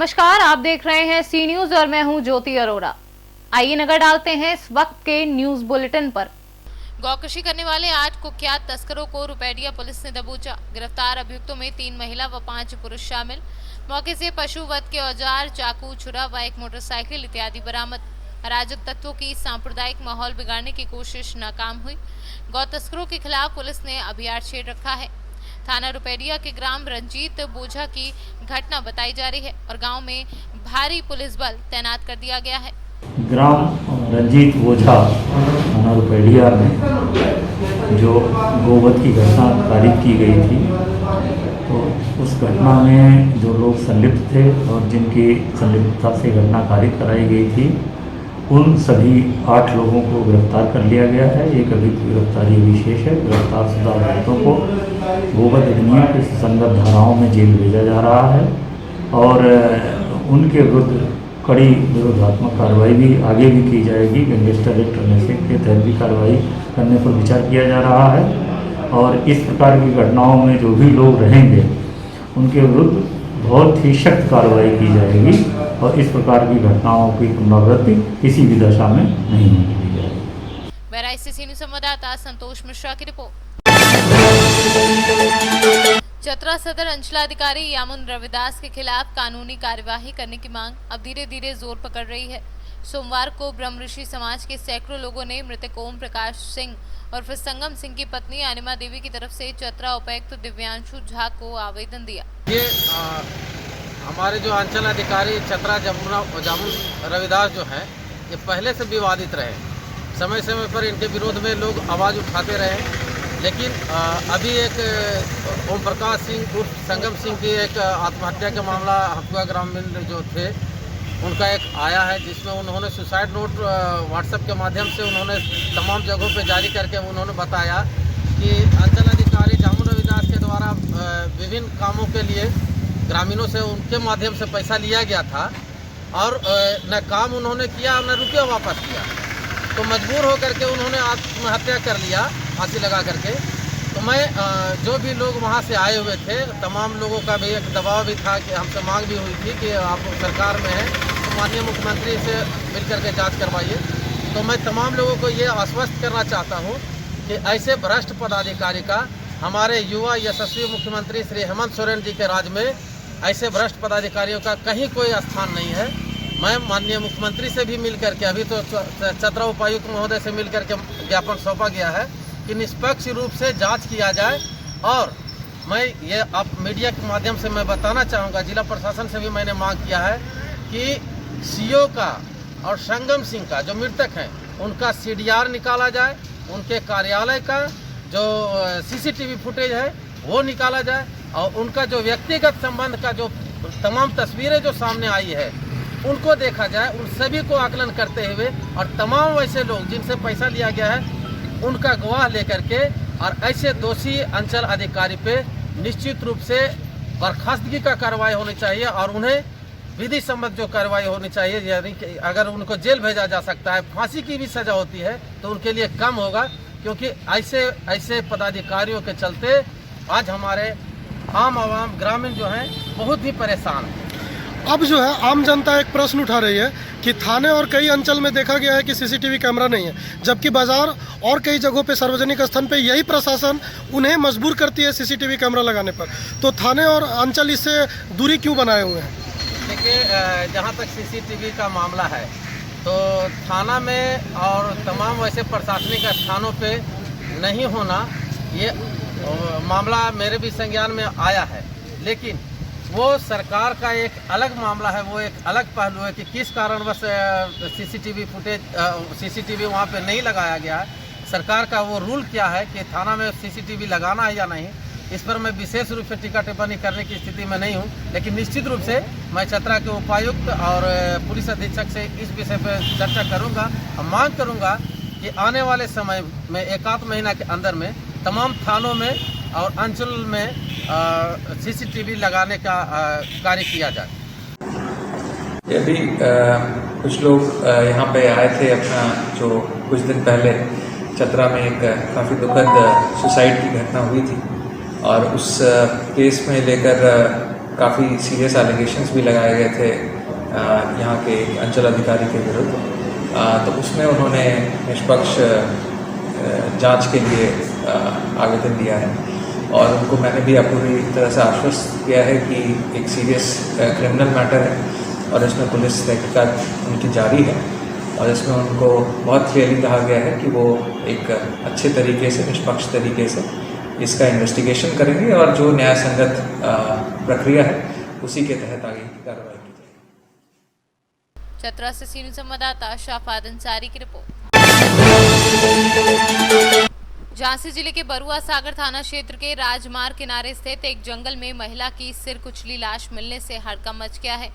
नमस्कार, आप देख रहे हैं सी न्यूज और मैं हूं ज्योति अरोड़ा। आइए नजर डालते हैं इस वक्त के न्यूज बुलेटिन पर। गौकशी करने वाले 8 कुख्यात तस्करों को रुपैडिया पुलिस ने दबोचा। गिरफ्तार अभियुक्तों में 3 महिला व 5 पुरुष शामिल। मौके से पशु वध के औजार, चाकू, छुरा व एक मोटरसाइकिल इत्यादि बरामद। अराजक तत्वों की सांप्रदायिक माहौल बिगाड़ने की कोशिश नाकाम हुई। गौ तस्करों के खिलाफ पुलिस ने अभियान छेड़ रखा है। थाना रुपैडिया के ग्राम रंजीत बोझा की घटना बताई जा रही है और गांव में भारी पुलिस बल तैनात कर दिया गया है। ग्राम रंजीत बोझा थाना रुपैडिया में जो गोवध की घटना कारित की गई थी, तो उस घटना में जो लोग संलिप्त थे और जिनकी संलिप्तता से घटना कारित कराई गई थी, उन सभी 8 लोगों को गिरफ्तार कर लिया गया है। एक अभी गिरफ्तारी विशेष है। गिरफ्तार शुदा अभियुक्तों को गोवध अधिनियम के संगत धाराओं में जेल भेजा जा रहा है और उनके विरुद्ध कड़ी विरोधात्मक कार्रवाई भी आगे भी की जाएगी। गैंगस्टर एक्ट के तहत भी कार्रवाई करने पर विचार किया जा रहा है और इस प्रकार की घटनाओं में जो भी लोग रहेंगे उनके विरुद्ध बहुत ही सख्त कार्रवाई की जाएगी और इस प्रकार की घटनाओं की पुनरावृत्ति किसी भी दशा में नहीं होने दी जाएगी। वैरायसी संवाददाता संतोष मिश्रा की रिपोर्ट। चतरा सदर अंचलाधिकारी यामुन रविदास के खिलाफ कानूनी कार्यवाही करने की मांग अब धीरे धीरे जोर पकड़ रही है। सोमवार को ब्रह्म ऋषि समाज के सैकड़ों लोगों ने मृतक ओम प्रकाश सिंह और फिर संगम सिंह की पत्नी अनिमा देवी की तरफ से चतरा उपायुक्त दिव्यांशु झा को आवेदन दिया। ये हमारे जो अंचल अधिकारी चतरा जामुन रविदास जो है, ये पहले से विवादित रहे। समय समय पर इनके विरोध में लोग आवाज़ उठाते रहे, लेकिन अभी एक ओम प्रकाश सिंह उर्फ संगम सिंह की एक आत्महत्या का मामला हथुआ ग्रामीण जो थे उनका एक आया है, जिसमें उन्होंने सुसाइड नोट व्हाट्सएप के माध्यम से उन्होंने तमाम जगहों पे जारी करके उन्होंने बताया कि अंचल अधिकारी जामुन रविदास के द्वारा विभिन्न कामों के लिए ग्रामीणों से उनके माध्यम से पैसा लिया गया था और न काम उन्होंने किया न रुपया वापस किया, तो मजबूर होकर के उन्होंने आत्महत्या कर लिया फांसी लगा करके। तो मैं जो भी लोग वहाँ से आए हुए थे, तमाम लोगों का भी एक दबाव भी था कि हमसे मांग भी हुई थी कि आप सरकार में हैं तो माननीय मुख्यमंत्री से मिल करके जाँच करवाइए। तो मैं तमाम लोगों को ये आश्वस्त करना चाहता हूँ कि ऐसे भ्रष्ट पदाधिकारी का हमारे युवा यशस्वी मुख्यमंत्री श्री हेमंत सोरेन जी के राज में ऐसे भ्रष्ट पदाधिकारियों का कहीं कोई स्थान नहीं है। मैं माननीय मुख्यमंत्री से भी मिल करके, अभी तो चतरा उपायुक्त महोदय से मिल करके ज्ञापन सौंपा गया है कि निष्पक्ष रूप से जांच किया जाए। और मैं ये आप मीडिया के माध्यम से मैं बताना चाहूँगा, जिला प्रशासन से भी मैंने मांग किया है कि सीओ का और संगम सिंह का जो मृतक हैं उनका CDR निकाला जाए, उनके कार्यालय का जो CCTV फुटेज है वो निकाला जाए और उनका जो व्यक्तिगत संबंध का जो तमाम तस्वीरें जो सामने आई है उनको देखा जाए। उन सभी को आकलन करते हुए और तमाम वैसे लोग जिनसे पैसा लिया गया है उनका गवाह लेकर के और ऐसे दोषी अंचल अधिकारी पे निश्चित रूप से बर्खास्तगी का कार्रवाई होनी चाहिए और उन्हें विधि सम्मत जो कार्रवाई होनी चाहिए, यानी कि अगर उनको जेल भेजा जा सकता है, फांसी की भी सजा होती है तो उनके लिए कम होगा, क्योंकि ऐसे पदाधिकारियों के चलते आज हमारे आम आवाम ग्रामीण जो हैं बहुत ही परेशान हैं। अब जो है आम जनता एक प्रश्न उठा रही है कि थाने और कई अंचल में देखा गया है कि CCTV कैमरा नहीं है, जबकि बाजार और कई जगहों पे सार्वजनिक स्थान पे यही प्रशासन उन्हें मजबूर करती है CCTV कैमरा लगाने पर। तो थाने और अंचल इससे दूरी क्यों बनाए हुए हैं? देखिए, जहाँ तक CCTV का मामला है तो थाना में और तमाम वैसे प्रशासनिक स्थानों पे नहीं होना, ये मामला मेरे भी संज्ञान में आया है, लेकिन वो सरकार का एक अलग मामला है, वो एक अलग पहलू है कि किस कारणवश CCTV वहाँ पे नहीं लगाया गया है। सरकार का वो रूल क्या है कि थाना में CCTV लगाना है या नहीं, इस पर मैं विशेष रूप से टीका टिप्पणी करने की स्थिति में नहीं हूँ, लेकिन निश्चित रूप से मैं चतरा के उपायुक्त और पुलिस अधीक्षक से इस विषय पर चर्चा करूँगा और मांग करूँगा कि आने वाले समय में 1-8 महीना के अंदर में तमाम थानों में और अंचल में CCTV लगाने का कार्य किया जाए। यदि कुछ लोग यहाँ पे आए थे, अपना जो कुछ दिन पहले चतरा में एक काफ़ी दुखद सुसाइड की घटना हुई थी और उस केस में लेकर काफ़ी सीरियस एलिगेशंस भी लगाए गए थे यहाँ के एक अंचल अधिकारी के विरुद्ध। तो उसमें उन्होंने निष्पक्ष जांच के लिए आवेदन दिया है और उनको मैंने भी पूरी तरह से आश्वस्त किया है कि एक सीरियस क्रिमिनल मैटर है और इसमें पुलिस तहकीकात उनकी जारी है और इसमें उनको बहुत क्लियरली कहा गया है कि वो एक अच्छे तरीके से, निष्पक्ष तरीके से इसका इन्वेस्टिगेशन करेंगे और जो न्याय संगत प्रक्रिया है उसी के तहत आगे की कार्रवाई की जाएगी। चतरा से सीनियर संवाददाता शाफाद अंसारी की रिपोर्ट। झांसी जिले के बरुआ सागर थाना क्षेत्र के राजमार्ग किनारे स्थित एक जंगल में महिला की सिर कुचली लाश मिलने से हड़कंप मच गया है,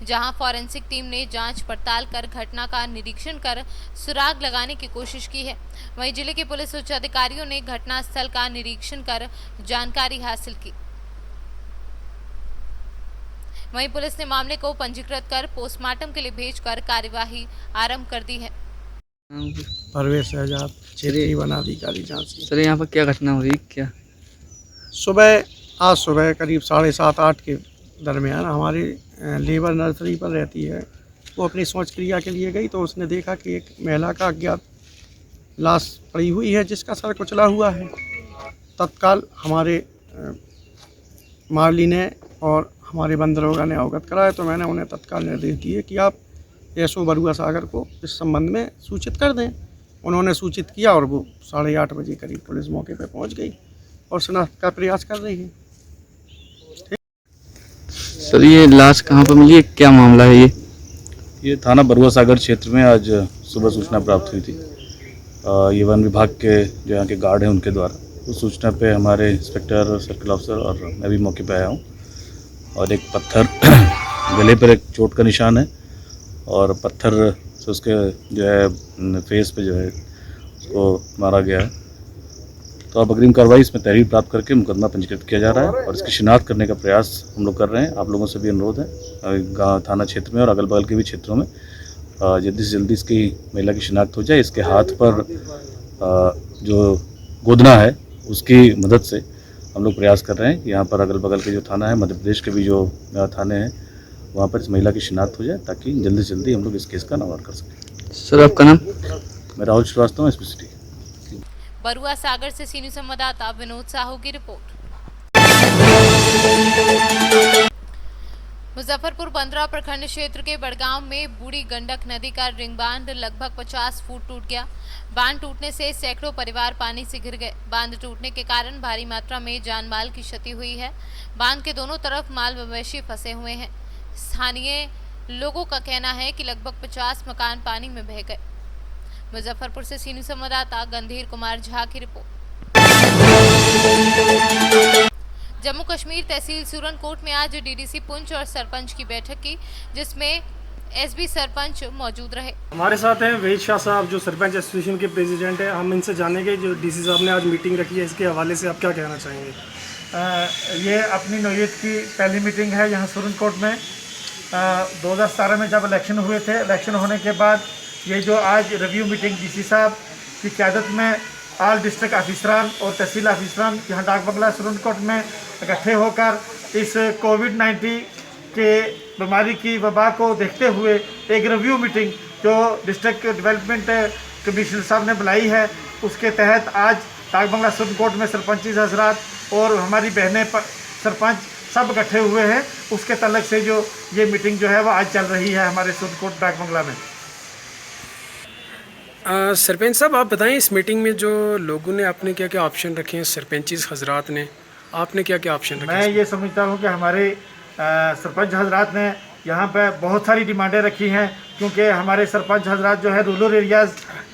जहां फॉरेंसिक टीम ने जांच पड़ताल कर घटना का निरीक्षण कर सुराग लगाने की कोशिश की है। वहीं जिले के पुलिस उच्च अधिकारियों ने घटनास्थल का निरीक्षण कर जानकारी हासिल की। वहीं पुलिस ने मामले को पंजीकृत कर पोस्टमार्टम के लिए भेजकर कार्यवाही आरंभ कर दी है। परवेश आजाद क्षेत्रीय वनाधिकारी झांसी। सर यहाँ पर क्या घटना हुई? क्या आज सुबह करीब 7:30-8 के दरमियान हमारी लेबर नर्सरी पर रहती है, वो अपनी शौच क्रिया के लिए गई तो उसने देखा कि एक महिला का अज्ञात लाश पड़ी हुई है जिसका सर कुचला हुआ है। तत्काल हमारे मावली ने और हमारे बंदरोगा ने अवगत कराया तो मैंने उन्हें तत्काल निर्देश दिए कि आप एसओ बरुआ सागर को इस संबंध में सूचित कर दें। उन्होंने सूचित किया और वो 8:30 बजे करीब पुलिस मौके पर पहुंच गई और शिनाख्त का प्रयास कर रही है। सर ये लाश कहाँ पर मिली है, क्या मामला है? ये थाना बरुआ सागर क्षेत्र में आज सुबह सूचना प्राप्त हुई थी। ये वन विभाग के जो यहाँ के गार्ड हैं उनके द्वारा उस सूचना पे हमारे इंस्पेक्टर, सर्किल ऑफिसर और मैं भी मौके पे आया हूँ और एक पत्थर गले पर एक चोट का निशान है और पत्थर से उसके जो है फेस पे जो है उसको मारा गया है। तो अब अग्रिम कार्रवाई इसमें तहरीर प्राप्त करके मुकदमा पंजीकृत किया जा रहा है और इसकी शिनाख्त करने का प्रयास हम लोग कर रहे हैं। आप लोगों से भी अनुरोध है गाँव थाना क्षेत्र में और अगल बगल के भी क्षेत्रों में जल्दी से जल्दी इसकी महिला की शिनाख्त हो जाए। इसके हाथ पर जो गोदना है उसकी मदद से हम लोग प्रयास कर रहे हैं कि यहाँ पर अगल बगल के जो थाना है, मध्य प्रदेश के भी जो थाने हैं वहाँ पर इस महिला की शिनाख्त हो जाए ताकि जल्दी से जल्दी हम लोग इस केस का निवारण कर सकें। सर आपका नाम? मैं राहुल श्रीवास्तव, एसपी सिटी। बरुआ सागर से सीनियर संवाददाता विनोद साहू की रिपोर्ट। मुजफ्फरपुर बंदरा प्रखंड क्षेत्र के बड़गांव में बूढ़ी गंडक नदी का रिंग बांध लगभग 50 फुट टूट गया। बांध टूटने से सैकड़ों परिवार पानी से घिर गए। बांध टूटने के कारण भारी मात्रा में जान माल की क्षति हुई है। बांध के दोनों तरफ माल मवेशी फंसे हुए हैं। स्थानीय लोगों का कहना है कि लगभग 50 मकान पानी में बह गए। मुजफ्फरपुर से सीनियर संवाददाता गंधीर कुमार झा की रिपोर्ट। जम्मू कश्मीर तहसील सुरनकोट में आज डीडीसी पुंछ और सरपंच की बैठक की, जिसमें एसबी सरपंच मौजूद रहे। हमारे साथ हैं वेद शाह साहब जो सरपंच एसोसिएशन के प्रेसिडेंट हैं। हम इनसे जानेंगे जो डीसी साहब ने आज मीटिंग रखी है इसके हवाले से आप क्या कहना चाहेंगे? ये अपनी नौयत की पहली मीटिंग है यहाँ सुरनकोट में। 2017 में जब इलेक्शन हुए थे, इलेक्शन होने के बाद ये जो आज रिव्यू मीटिंग डीसी साहब की क़यादत में ऑल डिस्ट्रिक्ट ऑफिसरान और तहसील ऑफिसरान यहाँ डाक बंगला सुरनकोट में इकट्ठे होकर इस कोविड-19 के बीमारी की वबा को देखते हुए एक रिव्यू मीटिंग जो डिस्ट्रिक्ट डेवलपमेंट कमिश्नर साहब ने बुलाई है, उसके तहत आज डाक बंगला सुरनकोट में सरपंची हजरात और हमारी बहनें सरपंच सब इकट्ठे हुए हैं। उसके तलक से जो ये मीटिंग जो है वो आज चल रही है हमारे सुरनकोट डाक बंगला में। सरपंच साहब आप बताएं इस मीटिंग में जो लोगों ने आपने क्या क्या ऑप्शन रखे हैं, सरपंचीज हजरात ने आपने क्या क्या ऑप्शन रखे? मैं ये समझता हूँ कि हमारे सरपंच हजरात ने यहाँ पर बहुत सारी डिमांडें रखी हैं, क्योंकि हमारे सरपंच हजरात जो है रूरल एरियाज़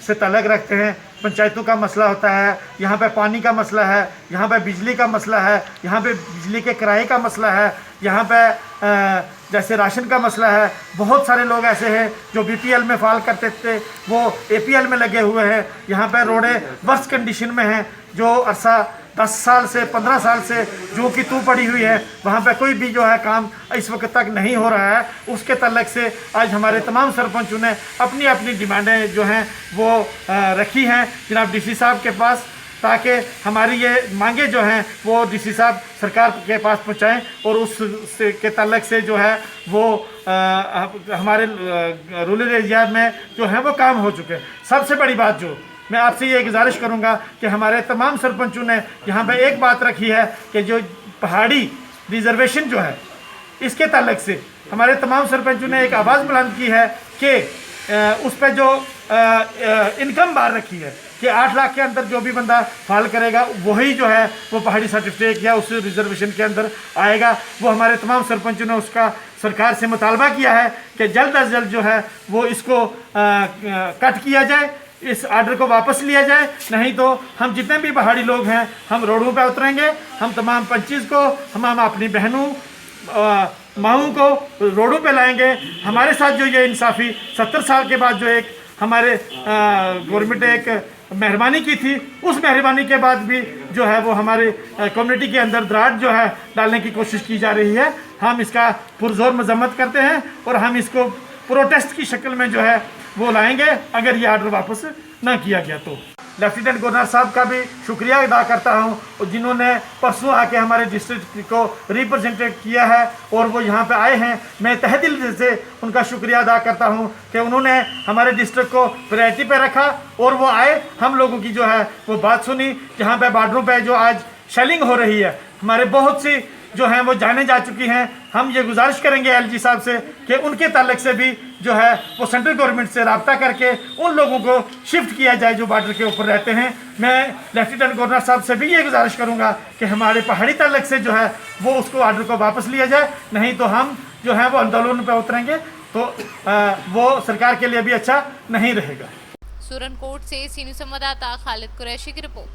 से ताल्लुक़ रखते हैं। पंचायतों का मसला होता है, यहाँ पे पानी का मसला है, यहाँ पे बिजली का मसला है, यहाँ पे बिजली के किराए का मसला है, यहाँ पे जैसे राशन का मसला है। बहुत सारे लोग ऐसे हैं जो बीपीएल में फाल करते थे, वो एपीएल में लगे हुए हैं। यहाँ पे रोडें वर्स्ट कंडीशन में हैं, जो अरसा 10 साल से 15 साल से जो कि तू पड़ी हुई है, वहाँ पे कोई भी जो है काम इस वक्त तक नहीं हो रहा है। उसके तल्लक से आज हमारे तमाम सरपंचों ने अपनी अपनी डिमांडें जो हैं वो रखी हैं जनाब डीसी साहब के पास। ताकि हमारी ये मांगे जो हैं वो डीसी साहब सरकार के पास पहुंचाएं और उस के ताल्लुक से जो है वो हमारे रूरल एरिया में जो है वो काम हो चुके। सबसे बड़ी बात जो मैं आपसे ये गुजारिश करूंगा कि हमारे तमाम सरपंचों ने यहाँ पे एक बात रखी है कि जो पहाड़ी रिजर्वेशन जो है इसके ताल्लुक से हमारे तमाम सरपंचों ने एक आवाज़ बुलंद की है कि उस पर जो इनकम बार रखी है कि 8 लाख के अंदर जो भी बंदा फाइल करेगा वही जो है वो पहाड़ी सर्टिफिकेट या उस रिजर्वेशन के अंदर आएगा। वो हमारे तमाम सरपंचों ने उसका सरकार से मुतालबा किया है कि जल्द अज जल्द जो है वो इसको कट किया जाए, इस आर्डर को वापस लिया जाए, नहीं तो हम जितने भी पहाड़ी लोग हैं हम रोडों पर उतरेंगे। हम तमाम पंचीज़ को हम अपनी बहनों माओं को रोडों पे लाएंगे। हमारे साथ जो ये इंसाफ़ी 70 साल के बाद जो एक हमारे गवर्नमेंट ने एक मेहरबानी की थी, उस मेहरबानी के बाद भी जो है वो हमारे कम्युनिटी के अंदर दरार जो है डालने की कोशिश की जा रही है। हम इसका पुरजोर मजम्मत करते हैं और हम इसको प्रोटेस्ट की शक्ल में जो है वो लाएंगे अगर ये आर्डर वापस ना किया गया तो। लेफ्टिनेंट गवर्नर साहब का भी शुक्रिया अदा करता हूं जिन्होंने परसों आके हमारे डिस्ट्रिक्ट को रिप्रेजेंट किया है और वो यहाँ पे आए हैं। मैं तहे दिल से उनका शुक्रिया अदा करता हूं कि उन्होंने हमारे डिस्ट्रिक्ट को प्रायोरिटी पे रखा और वो आए, हम लोगों की जो है वो बात सुनी। जहाँ पे बॉर्डरों पे जो आज शेलिंग हो रही है, हमारे बहुत सी जो हैं वो जाने जा चुकी हैं। हम ये गुजारिश करेंगे एलजी साहब से कि उनके ताल्लुक से भी जो है वो सेंट्रल गवर्नमेंट से रब्ता करके उन लोगों को शिफ्ट किया जाए जो बॉर्डर के ऊपर रहते हैं। मैं लेफ्टिनेंट गवर्नर साहब से भी ये गुजारिश करूंगा कि हमारे पहाड़ी ताल्लुक से जो है वो उसको आर्डर को वापस लिया जाए, नहीं तो हम जो है वो आंदोलन पर उतरेंगे तो वो सरकार के लिए भी अच्छा नहीं रहेगा। सूरनकोट से सीनियर संवाददाता खालिद कुरैशी की रिपोर्ट।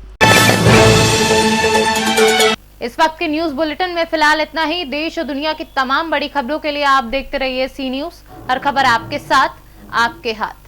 इस वक्त के न्यूज बुलेटिन में फिलहाल इतना ही। देश और दुनिया की तमाम बड़ी खबरों के लिए आप देखते रहिए सी न्यूज। हर खबर आपके साथ, आपके हाथ।